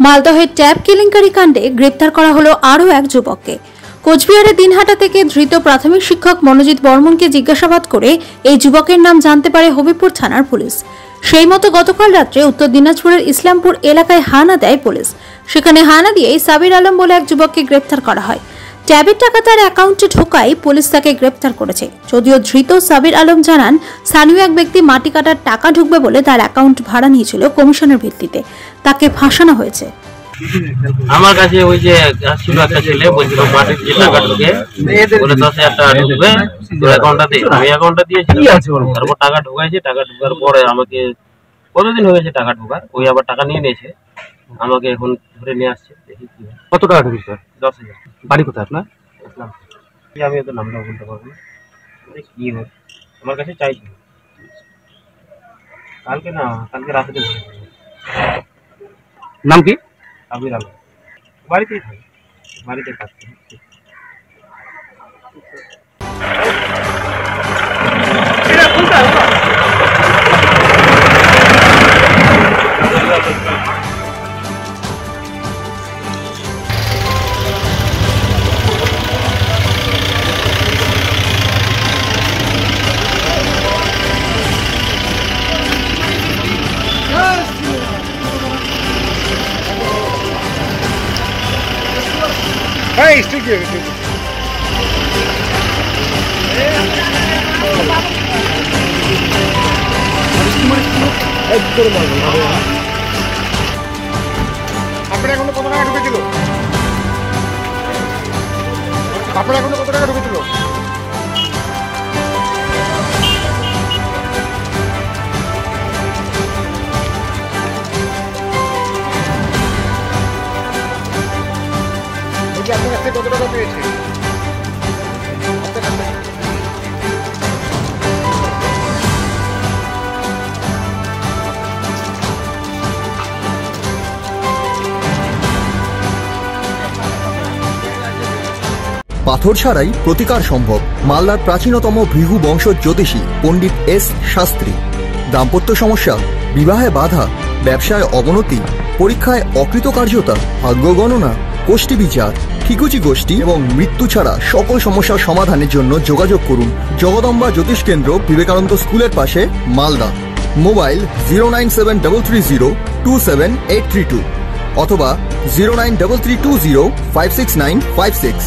মালদহের ট্যাব কেলেঙ্কারি কাণ্ডে গ্রেপ্তার করা হলো আরও এক যুবককে। কোচবিহারের দিনহাটা থেকে ধৃত প্রাথমিক শিক্ষক মনোজিৎ বর্মনকে জিজ্ঞাসাবাদ করে এই যুবকের নাম জানতে পারে হবিপুর থানার পুলিশ। সেই মতো গতকাল রাত্রে উত্তর দিনাজপুরের ইসলামপুর এলাকায় হানা দেয় পুলিশ। সেখানে হানা দিয়ে সাবির আলম বলে এক যুবককে গ্রেপ্তার করা হয়। ট্যাবের টাকা তার অ্যাকাউন্টে ঢোকায় পুলিশ তাকে গ্রেপ্তার করেছে। যদিও ধৃত সাবির আলম জানান, স্থানীয় এক ব্যক্তি মাটি কাটার টাকা ঢুকবে বলে তার অ্যাকাউন্ট ভাড়া নিয়েছিল কমিশনের ভিত্তিতে, তাকে ফাঁসানো হয়েছে। আমার কাছে ওই যে আসছিল একটা ছেলে বলছিল মাটির যে টাকা ঢুকে বলে 10,000 টাকা ঢুকবে তোর অ্যাকাউন্টে, আমি অ্যাকাউন্টটা দিয়েছি। তারপর টাকা ঢুকাইছে, টাকা ঢুকার পরে আমাকে কতদিন হয়ে গেছে টাকা ঢোকার, ওই আবার টাকা নিয়ে নিয়েছে, আমাকে এখন ধরে নিয়ে আসছে। দেখি কি হয়। কত টাকা ঢুকেছে? 10,000। বাড়ি কোথায় আপনার? আমি এত নামটা বলতে পারবো না, কি হয় আমার কাছে চাইছি। কালকে রাতে নাম কি? সাবির আলম। বাড়িতেই থাকে, বাড়িতে কাজ করি। Hey, stick here. আপনার এখনো কত টাকা ঢুকেছিল? আপনার এখনো কত টাকা ঢুকেছিল? আপনার কাছে কত টাকা পেয়েছে? পাথর ছাড়াই প্রতিকার সম্ভব। মালদার প্রাচীনতম ভৃগু বংশ জ্যোতিষী পণ্ডিত এস শাস্ত্রী। দাম্পত্য সমস্যা, বিবাহে বাধা, ব্যবসায় অবনতি, পরীক্ষায় অকৃতকার্যতা, ভাগ্য গণনা, কোষ্ঠী বিচার, ঠিকুচি গোষ্ঠী এবং মৃত্যু ছাড়া সকল সমস্যার সমাধানের জন্য যোগাযোগ করুন জগদম্বা জ্যোতিষ কেন্দ্র, বিবেকানন্দ স্কুলের পাশে, মালদা। মোবাইল 09730278332 অথবা 09332056956।